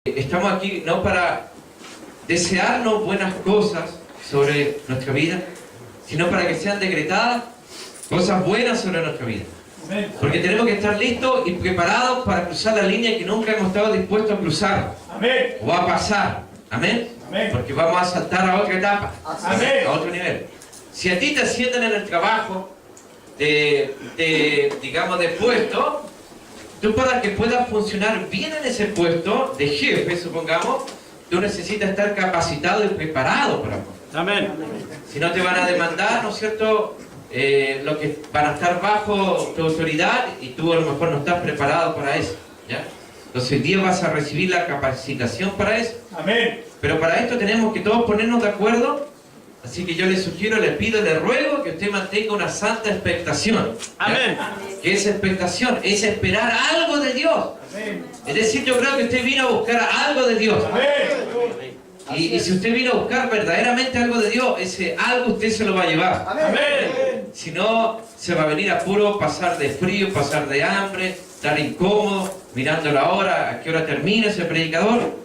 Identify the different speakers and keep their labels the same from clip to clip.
Speaker 1: Estamos aquí no para desearnos buenas cosas sobre nuestra vida, sino para que sean decretadas cosas buenas sobre nuestra vida. Porque tenemos que estar listos y preparados para cruzar la línea que nunca hemos estado dispuestos a cruzar.
Speaker 2: Amén.
Speaker 1: O a pasar. Amén.
Speaker 2: Amén.
Speaker 1: Porque vamos a saltar a otra etapa,
Speaker 2: Amén.
Speaker 1: a otro nivel. Si a ti te ascienden en el trabajo digamos, de puesto, tú para que puedas funcionar bien en ese puesto de jefe, supongamos, tú necesitas estar capacitado y preparado para eso.
Speaker 2: Amén.
Speaker 1: Si no te van a demandar, ¿no es cierto?, los que van a estar bajo tu autoridad y tú a lo mejor no estás preparado para eso, ¿ya? Entonces hoy día vas a recibir la capacitación para eso.
Speaker 2: Amén.
Speaker 1: Pero para esto tenemos que todos ponernos de acuerdo. Así que yo le sugiero, le pido, le ruego que usted mantenga una santa expectación.
Speaker 2: Amén.
Speaker 1: ¿Qué es expectación? Es esperar algo de Dios.
Speaker 2: Amén.
Speaker 1: Es decir, yo creo que usted vino a buscar algo de Dios.
Speaker 2: Amén.
Speaker 1: Y si usted vino a buscar verdaderamente algo de Dios, ese algo usted se lo va a llevar.
Speaker 2: Amén.
Speaker 1: Si no, se va a venir a puro pasar de frío, pasar de hambre, estar incómodo, mirando la hora, a qué hora termina ese predicador.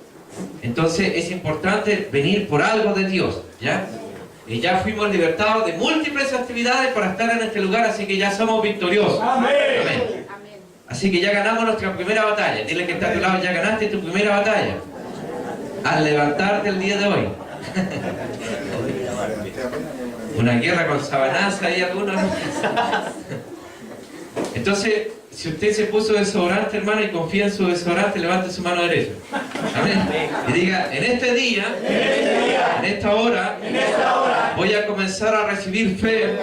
Speaker 1: Entonces es importante venir por algo de Dios, ¿ya? Y ya fuimos libertados de múltiples actividades para estar en este lugar, así que ya somos victoriosos.
Speaker 2: Amén.
Speaker 1: Amén. Así que ya ganamos nuestra primera batalla. Dile que está a tu lado, ya ganaste tu primera batalla. Al levantarte el día de hoy. Una guerra con sabanaza y algunos. Entonces, si usted se puso desodorante, hermano, y confía en su desodorante, levante su mano derecha. Amén. Y diga, en este día, en esta hora, voy a comenzar a recibir fe.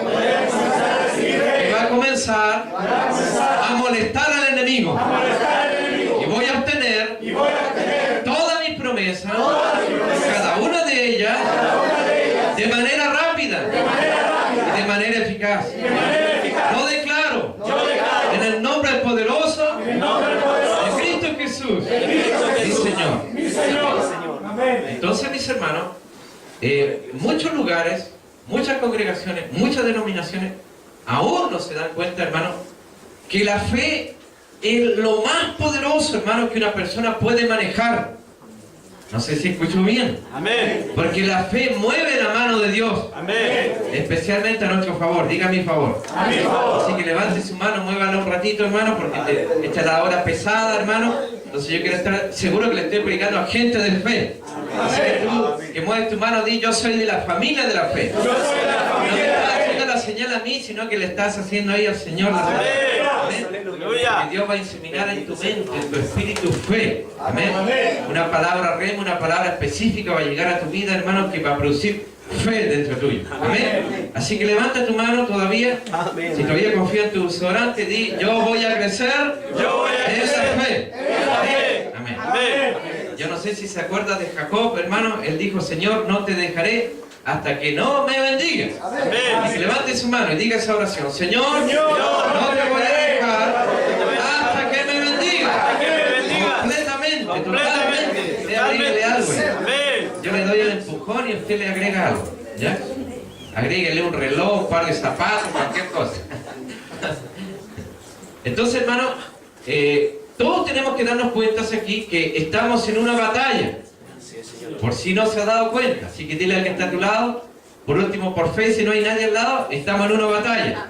Speaker 1: Que va a comenzar a molestar al enemigo. Y voy a obtener todas mis promesas, cada una de ellas, de manera rápida y de manera eficaz. Lo declaro en el nombre poderoso de Cristo Jesús, mi Señor.
Speaker 2: Amén.
Speaker 1: Entonces, mis hermanos, muchos lugares, muchas congregaciones, muchas denominaciones, aún no se dan cuenta, hermano, que la fe es lo más poderoso, hermano, que una persona puede manejar. No sé si escucho bien.
Speaker 2: Amén.
Speaker 1: Porque la fe mueve la mano de Dios.
Speaker 2: Amén.
Speaker 1: Especialmente a nuestro favor. Diga a mi favor.
Speaker 2: Amén.
Speaker 1: Así que levante su mano, muévala un ratito, hermano, porque esta es la hora pesada, hermano. Entonces yo quiero estar seguro que le estoy predicando a gente de fe. Así que tú, que mueves tu mano, di, yo soy de la familia de la fe.
Speaker 2: Yo soy de la
Speaker 1: No
Speaker 2: familia
Speaker 1: te
Speaker 2: de la
Speaker 1: estás
Speaker 2: fe.
Speaker 1: haciendo la señal a mí, sino que le estás haciendo ahí al Señor.
Speaker 2: Amén.
Speaker 1: Amén.
Speaker 2: Aleluya.
Speaker 1: Que Dios va a inseminar en tu mente, en tu espíritu, fe. Amén.
Speaker 2: Amén.
Speaker 1: Una palabra rema, una palabra específica va a llegar a tu vida, hermano, que va a producir fe dentro tuyo. Amén. Así que levanta tu mano todavía.
Speaker 2: Amén.
Speaker 1: Si todavía confías en tu desodorante, di, yo voy a crecer
Speaker 2: Yo voy a
Speaker 1: en esa
Speaker 2: crecer
Speaker 1: fe.
Speaker 2: en la fe.
Speaker 1: Amén.
Speaker 2: Amén.
Speaker 1: Yo no sé si se acuerda de Jacob, hermano. Él dijo, Señor, no te dejaré hasta que no me bendigas. Y que levante su mano y diga esa oración. Señor, no te voy a dejar hasta que me bendigas. Completamente, totalmente. Usted agréguele algo.
Speaker 2: Amén.
Speaker 1: Yo le doy el empujón y usted le agrega algo. ¿Ya? Agréguele un reloj, un par de zapatos, cualquier cosa. Entonces, hermano, todos tenemos que darnos cuenta aquí que estamos en una batalla. Por si no se ha dado cuenta. Así que dile al que está a tu lado. Por último, por fe, si no hay nadie al lado, estamos en una batalla.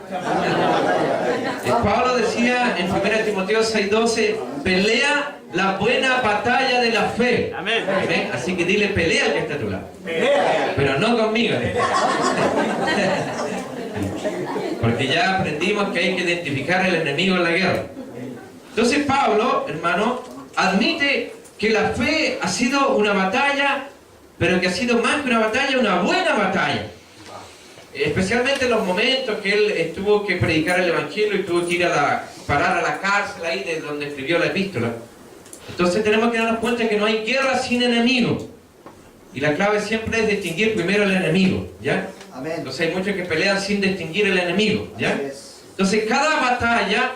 Speaker 1: Pablo decía en 1 Timoteo 6:12, pelea la buena batalla de la fe.
Speaker 2: Amén.
Speaker 1: Amén. Así que dile, pelea al que está a tu lado. Pero no conmigo. Porque ya aprendimos que hay que identificar al enemigo en la guerra. Entonces Pablo, hermano, admite que la fe ha sido una batalla, pero que ha sido más que una batalla, una buena batalla. Especialmente en los momentos que él tuvo que predicar el Evangelio y tuvo que ir parar a la cárcel ahí de donde escribió la epístola. Entonces tenemos que darnos cuenta que no hay guerra sin enemigo. Y la clave siempre es distinguir primero el enemigo, ¿ya?
Speaker 3: Amén.
Speaker 1: Entonces hay muchos que pelean sin distinguir el enemigo, ¿ya? Entonces cada batalla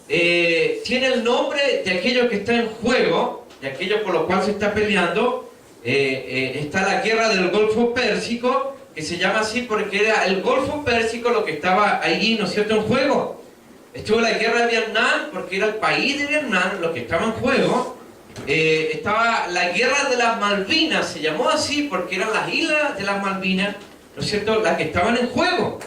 Speaker 1: tiene el nombre de aquello que está en juego, de aquello por lo cual se está peleando. Está la guerra del Golfo Pérsico, que se llama así porque era el Golfo Pérsico lo que estaba ahí, ¿no es cierto?, en juego. Estuvo la guerra de Vietnam porque era el país de Vietnam lo que estaba en juego. estaba la guerra de las Malvinas, se llamó así porque eran las islas de las Malvinas, ¿no es cierto?, las que estaban en juego.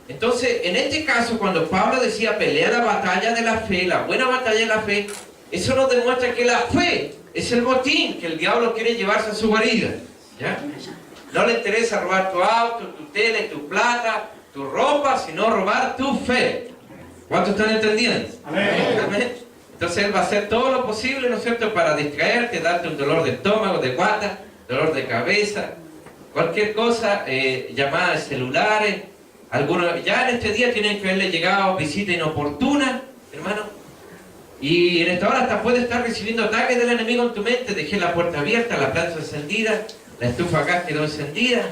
Speaker 1: Entonces, en este caso, cuando Pablo decía pelea la batalla de la fe, la buena batalla de la fe, eso nos demuestra que la fe es el botín que el diablo quiere llevarse a su guarida, ¿ya? No le interesa robar tu auto, tu tele, tu plata, tu ropa, sino robar tu fe. ¿Cuántos están entendiendo?
Speaker 2: Amén.
Speaker 1: Amén. Entonces él va a hacer todo lo posible, ¿no es cierto?, para distraerte, darte un dolor de estómago, de guata, dolor de cabeza, cualquier cosa, llamadas celulares. Algunos ya en este día tienen que haberle llegado visita inoportuna, hermano. Y en esta hora hasta puede estar recibiendo ataques del enemigo en tu mente. Dejé la puerta abierta, la plancha encendida, la estufa acá quedó encendida.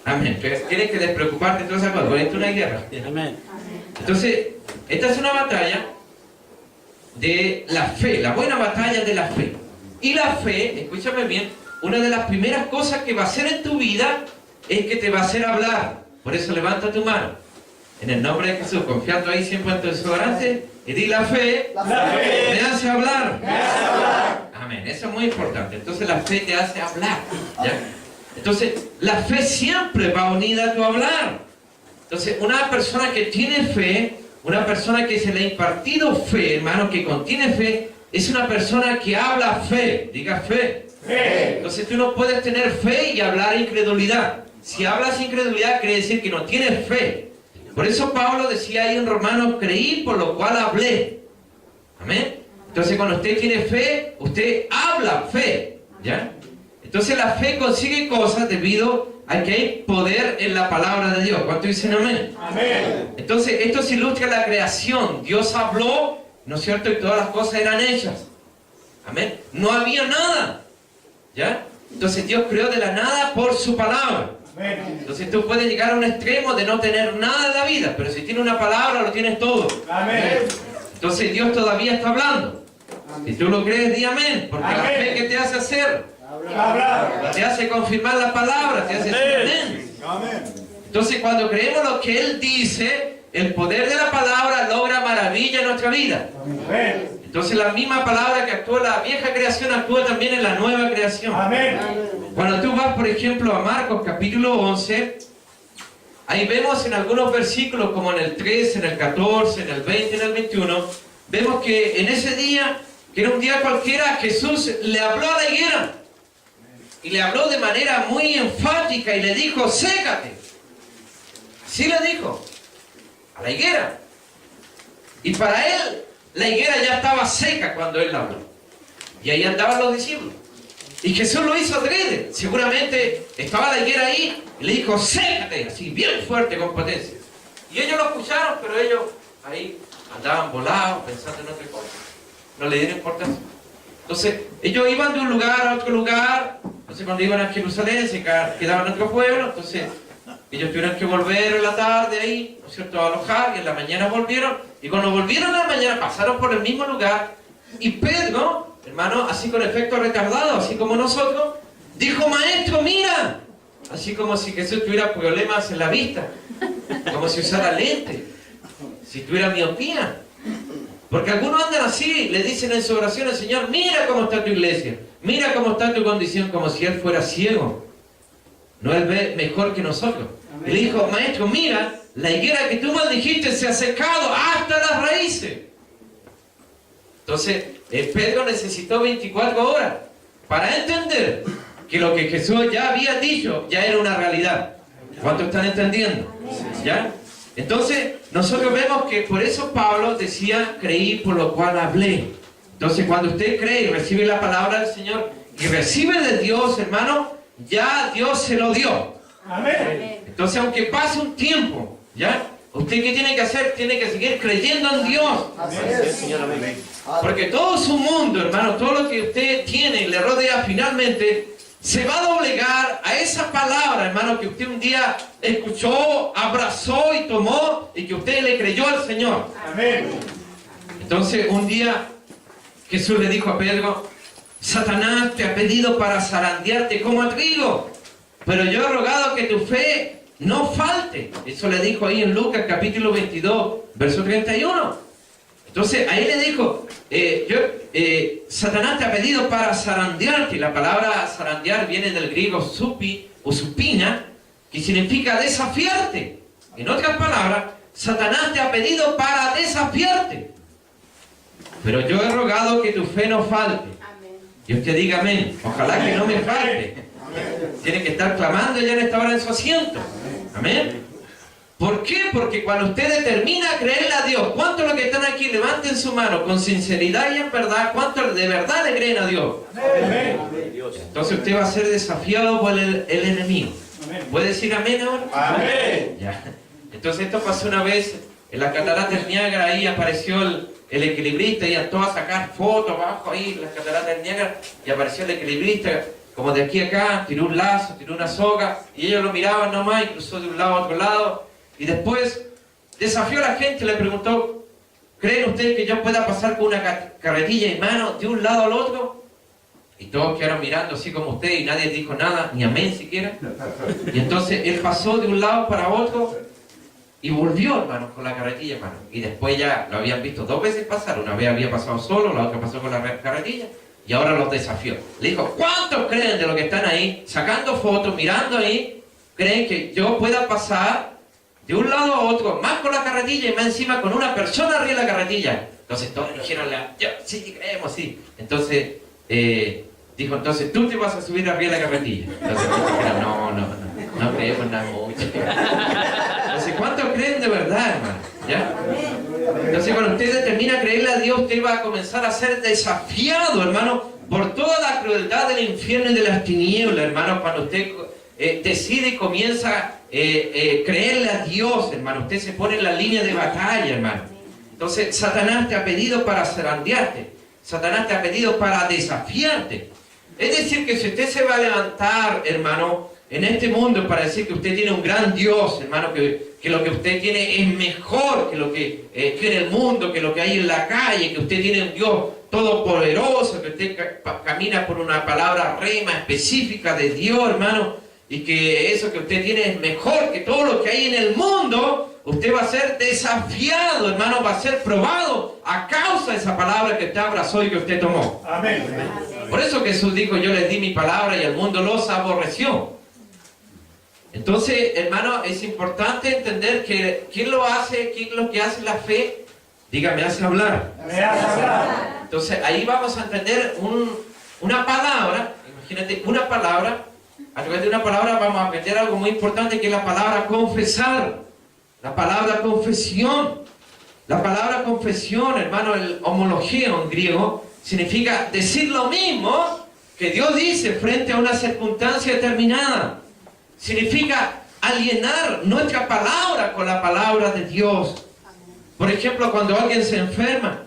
Speaker 1: Amén. Tienes que despreocuparte de todas esas cosas, porque esto es una guerra.
Speaker 2: Amén.
Speaker 1: Entonces, esta es una batalla de la fe, la buena batalla de la fe. Y la fe, escúchame bien, una de las primeras cosas que va a hacer en tu vida es que te va a hacer hablar. Por eso levanta tu mano. En el nombre de Jesús, confiando ahí siempre en tu desodorante, y di la fe me hace hablar. Amén, eso es muy importante. Entonces la fe te hace hablar, ¿ya? Entonces, la fe siempre va unida a tu hablar. Entonces, una persona que tiene fe, una persona que se le ha impartido fe, hermano, que contiene fe, es una persona que habla fe. Diga fe. Entonces, tú no puedes tener fe y hablar incredulidad. Si hablas incredulidad, quiere decir que no tienes fe. Por eso Pablo decía ahí en Romanos, creí, por lo cual hablé. Amén. Entonces, cuando usted tiene fe, usted habla fe, ¿ya? Entonces, la fe consigue cosas debido a que hay poder en la palabra de Dios. ¿Cuántos dicen amén?
Speaker 2: Amén.
Speaker 1: Entonces, esto se ilustra la creación. Dios habló, ¿no es cierto?, y todas las cosas eran hechas. Amén. No había nada, ¿ya? Entonces, Dios creó de la nada por su palabra. Entonces tú puedes llegar a un extremo de no tener nada en la vida, pero si tienes una palabra lo tienes todo.
Speaker 2: Amén.
Speaker 1: Entonces Dios todavía está hablando. Si tú lo crees, di amén, porque la fe que te hace hacer, te hace confirmar la palabra, te hace decir amén. Entonces cuando creemos lo que Él dice, el poder de la palabra logra maravilla en nuestra vida. Entonces la misma palabra que actúa en la vieja creación actúa también en la nueva creación.
Speaker 2: Amén.
Speaker 1: Cuando tú vas, por ejemplo, a Marcos capítulo 11, ahí vemos en algunos versículos, como en el 13, en el 14, en el 20, en el 21, vemos que en ese día, que era un día cualquiera, Jesús le habló a la higuera. Y le habló de manera muy enfática y le dijo, sécate. Sí le dijo, a la higuera. Y para él, la higuera ya estaba seca cuando él la habló. Y ahí andaban los discípulos. Y Jesús lo hizo adrede. Seguramente estaba la higuera ahí y le dijo, sécate, así bien fuerte, con potencia. Y ellos lo escucharon, pero ellos ahí andaban volados, pensando en otra cosa. No le dieron importancia. Entonces, ellos iban de un lugar a otro lugar. Entonces, cuando iban a Jerusalén, se quedaban en otro pueblo. Entonces, ellos tuvieron que volver en la tarde ahí, ¿no es cierto?, a alojar. Y en la mañana volvieron. Y cuando volvieron en la mañana, pasaron por el mismo lugar. Y Pedro, hermano, así con efecto retardado, así como nosotros, dijo, maestro, mira. Así como si Jesús tuviera problemas en la vista. Como si usara lente. Si tuviera miopía. Porque algunos andan así, le dicen en su oración al Señor, mira cómo está tu iglesia, mira cómo está tu condición, como si Él fuera ciego. No Él ve mejor que nosotros. Y le dijo, maestro, mira, la higuera que tú maldijiste se ha secado hasta las raíces. Entonces, Pedro necesitó 24 horas para entender que lo que Jesús ya había dicho ya era una realidad. ¿Cuántos están entendiendo? ¿Ya? Entonces, nosotros vemos que por eso Pablo decía, creí por lo cual hablé. Entonces, cuando usted cree y recibe la palabra del Señor y recibe de Dios, hermano, ya Dios se lo dio.
Speaker 2: Amén.
Speaker 1: Entonces, aunque pase un tiempo, ¿ya? ¿Usted qué tiene que hacer? Tiene que seguir creyendo en Dios. Porque todo su mundo, hermano, todo lo que usted tiene y le rodea, finalmente se va a doblegar a esa palabra, hermano, que usted un día escuchó, abrazó y tomó y que usted le creyó al Señor.
Speaker 2: Amén.
Speaker 1: Entonces, un día Jesús le dijo a Pedro, Satanás te ha pedido para zarandearte como a trigo, pero yo he rogado que tu fe no falte. Eso le dijo ahí en Lucas capítulo 22, verso 31. Entonces ahí le dijo, Satanás te ha pedido para zarandearte. La palabra zarandear viene del griego supi o supina, que significa desafiarte. En otras palabras, Satanás te ha pedido para desafiarte. Pero yo he rogado que tu fe no falte. Y usted diga amén. Ojalá que no me falte. Tiene que estar clamando ya en esta hora en su asiento. Amén. ¿Por qué? Porque cuando usted determina creerle a Dios, ¿cuántos de los que están aquí levanten su mano con sinceridad y en verdad? ¿Cuántos de verdad le creen a Dios?
Speaker 2: Amén.
Speaker 1: Entonces usted va a ser desafiado por el enemigo. ¿Puede decir amén ahora?
Speaker 2: Amén.
Speaker 1: Ya. Entonces esto pasó una vez en la catarata del Niágara. Ahí apareció el equilibrista, iban todos a sacar fotos abajo ahí en la catarata del Niágara, y apareció el equilibrista como de aquí a acá, tiró un lazo, tiró una soga, y ellos lo miraban nomás y cruzó de un lado a otro lado. Y después desafió a la gente y le preguntó, ¿creen ustedes que yo pueda pasar con una carretilla en mano de un lado al otro? Y todos quedaron mirando así como usted y nadie dijo nada, ni amén siquiera. Y entonces él pasó de un lado para otro y volvió, hermano, con la carretilla en mano. Y después ya lo habían visto 2 veces pasar. Una vez había pasado solo, la otra pasó con la carretilla. Y ahora los desafió. Le dijo, ¿cuántos creen de los que están ahí, sacando fotos, mirando ahí, creen que yo pueda pasar de un lado a otro, más con la carretilla y más encima con una persona arriba de la carretilla? Entonces todos dijeron, yo, sí, creemos, sí. Entonces, dijo, entonces tú te vas a subir arriba de la carretilla. Entonces dijeron, no creemos nada mucho. Entonces, ¿cuántos creen de verdad, hermano? ¿Ya? Entonces, cuando usted determina creerle a Dios, usted va a comenzar a ser desafiado, hermano, por toda la crueldad del infierno y de las tinieblas, hermano. Cuando usted decide y comienza a creerle a Dios, hermano, usted se pone en la línea de batalla, hermano. Entonces, Satanás te ha pedido para zarandearte. Satanás te ha pedido para desafiarte. Es decir, que si usted se va a levantar, hermano, en este mundo para decir que usted tiene un gran Dios, hermano, que lo que usted tiene es mejor que lo que tiene el mundo, que lo que hay en la calle, que usted tiene un Dios todopoderoso, que usted camina por una palabra rema específica de Dios, hermano, y que eso que usted tiene es mejor que todo lo que hay en el mundo, usted va a ser desafiado, hermano, va a ser probado a causa de esa palabra que usted abrazó y que usted tomó.
Speaker 2: Amén.
Speaker 1: Por eso Jesús dijo, yo les di mi palabra y el mundo los aborreció. Entonces, hermano, es importante entender que ¿quién lo hace? ¿Quién es lo que hace la fe? Dígame, hace hablar.
Speaker 2: Me hace hablar.
Speaker 1: Entonces, ahí vamos a entender una palabra, imagínate, una palabra, a través de una palabra vamos a aprender algo muy importante, que es la palabra confesar, la palabra confesión. La palabra confesión, hermano, el homologeo en griego, significa decir lo mismo que Dios dice frente a una circunstancia determinada. Significa alienar nuestra palabra con la palabra de Dios. Por ejemplo, cuando alguien se enferma,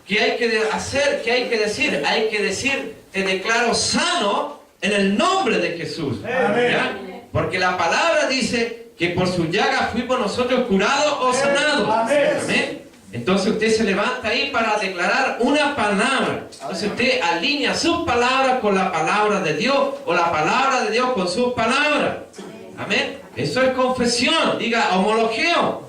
Speaker 1: ¿qué hay que hacer? ¿Qué hay que decir? Hay que decir, te declaro sano en el nombre de Jesús. ¿Ya? Porque la palabra dice que por su llaga fuimos nosotros curados o sanados. Amén. Entonces usted se levanta ahí para declarar una palabra. Entonces usted alinea sus palabras con la palabra de Dios, o la palabra de Dios con sus palabras. Amén. Eso es confesión. Diga homologeo.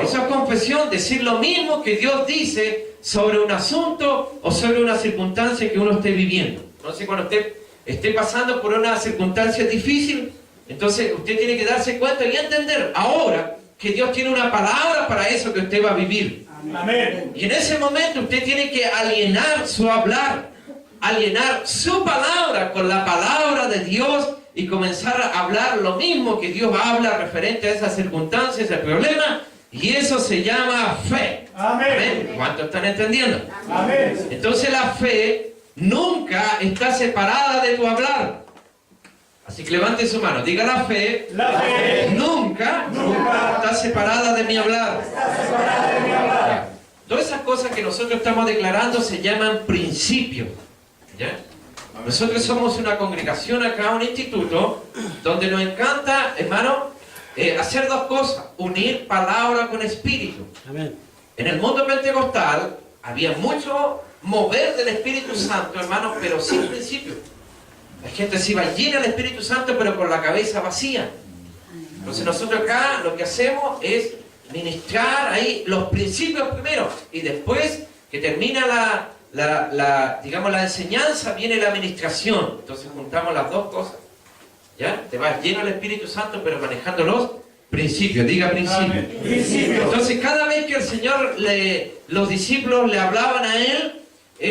Speaker 1: Eso es confesión, decir lo mismo que Dios dice sobre un asunto o sobre una circunstancia que uno esté viviendo. Entonces cuando usted esté pasando por una circunstancia difícil, entonces usted tiene que darse cuenta y entender ahora que Dios tiene una palabra para eso que usted va a vivir.
Speaker 2: Amén.
Speaker 1: Y en ese momento usted tiene que alienar su hablar, alienar su palabra con la palabra de Dios y comenzar a hablar lo mismo que Dios habla referente a esas circunstancias, el problema, y eso se llama fe.
Speaker 2: Amén.
Speaker 1: ¿Cuántos están entendiendo?
Speaker 2: Amén.
Speaker 1: Entonces la fe nunca está separada de tu hablar. Así que levante su mano, diga la fe nunca está separada de mi hablar. Ya. Todas esas cosas que nosotros estamos declarando se llaman principios. ¿Ya? Nosotros somos una congregación acá, un instituto, donde nos encanta, hermano, hacer 2 cosas: unir palabra con espíritu.
Speaker 2: Amén.
Speaker 1: En el mundo pentecostal había mucho mover del Espíritu Santo, hermano, pero sin principio. La gente se iba llena del Espíritu Santo, pero con la cabeza vacía. Entonces nosotros acá lo que hacemos es ministrar ahí los principios primero y después que termina digamos, la enseñanza, viene la administración. Entonces juntamos las dos cosas. ¿Ya? Te vas lleno del Espíritu Santo, pero manejando los principios. Diga principios.
Speaker 2: Principio.
Speaker 1: Entonces cada vez que el Señor, los discípulos le hablaban a Él,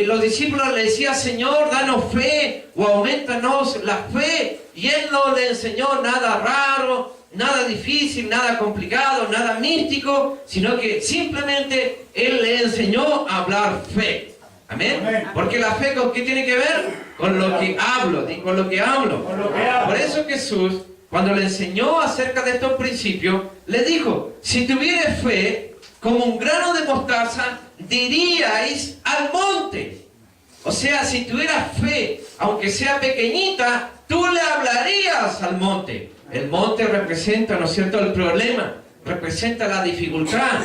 Speaker 1: los discípulos le decían, Señor, danos fe o aumentanos la fe. Y Él no le enseñó nada raro, nada difícil, nada complicado, nada místico, sino que simplemente Él le enseñó a hablar fe. Amén.
Speaker 2: Amén.
Speaker 1: Porque la fe, ¿con qué tiene que ver? Con lo que hablo, con lo que hablo.
Speaker 2: Con lo que hablo.
Speaker 1: Por eso Jesús, cuando le enseñó acerca de estos principios, le dijo, si tuvierais fe como un grano de mostaza, diríais al monte. O sea, si tuvieras fe, aunque sea pequeñita, tú le hablarías al monte. El monte representa, ¿no es cierto?, el problema, representa la dificultad,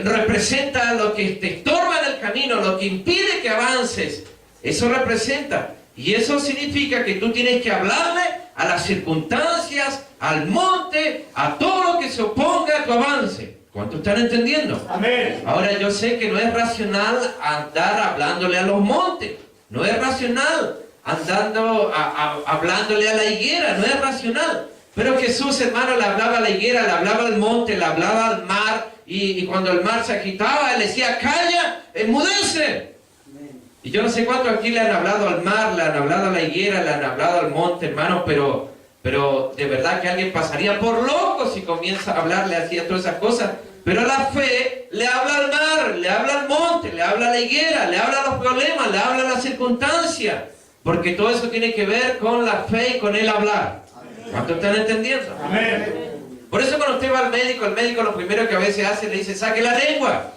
Speaker 1: representa lo que te estorba en el camino, lo que impide que avances. Eso representa. Y eso significa que tú tienes que hablarle a las circunstancias, al monte, a todo lo que se oponga a tu avance. ¿Cuántos están entendiendo?
Speaker 2: Amén.
Speaker 1: Ahora yo sé que no es racional andar hablándole a los montes. No es racional andando hablándole a la higuera. No es racional. Pero Jesús, hermano, le hablaba a la higuera, le hablaba al monte, le hablaba al mar. Y cuando el mar se agitaba, él decía, calla, enmudece. Y yo no sé cuántos aquí le han hablado al mar, le han hablado a la higuera, le han hablado al monte, hermano, pero de verdad que alguien pasaría por loco si comienza a hablarle así a todas esas cosas. Pero la fe le habla al mar, le habla al monte, le habla a la higuera, le habla a los problemas, le habla a las circunstancias. Porque todo eso tiene que ver con la fe y con el hablar. ¿Cuántos están entendiendo?
Speaker 2: Amén.
Speaker 1: Por eso cuando usted va al médico, el médico lo primero que a veces hace le dice, saque la lengua.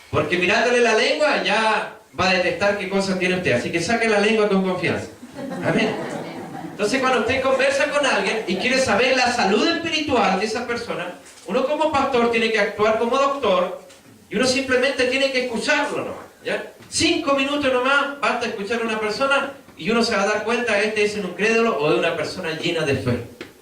Speaker 1: Porque mirándole la lengua ya va a detectar qué cosa tiene usted. Así que saque la lengua con confianza. Amén. Entonces cuando usted conversa con alguien y quiere saber la salud espiritual de esa persona, uno como pastor tiene que actuar como doctor y uno simplemente tiene que escucharlo nomás. ¿Ya? 5 minutos nomás basta escuchar a una persona y uno se va a dar cuenta este es un incrédulo o de una persona llena de fe.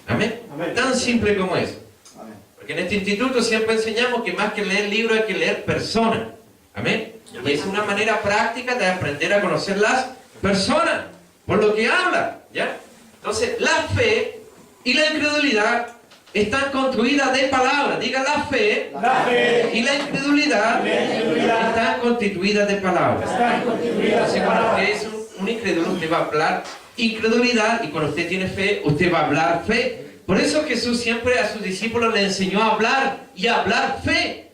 Speaker 1: Amén.
Speaker 2: Amén.
Speaker 1: Tan simple como eso.
Speaker 2: Amén.
Speaker 1: Porque en este instituto siempre enseñamos que más que leer libros hay que leer personas. Amén. Y es una manera práctica de aprender a conocer las personas por lo que hablan. ¿Ya? Entonces, la fe y la incredulidad están construidas de palabras. Diga la fe,
Speaker 2: La fe
Speaker 1: y la incredulidad están constituidas de palabras.
Speaker 2: está constituida
Speaker 1: Entonces,
Speaker 2: de
Speaker 1: cuando
Speaker 2: palabras.
Speaker 1: usted es un incrédulo, usted va a hablar incredulidad, y cuando usted tiene fe, usted va a hablar fe. Por eso Jesús siempre a sus discípulos le enseñó a hablar y a hablar fe.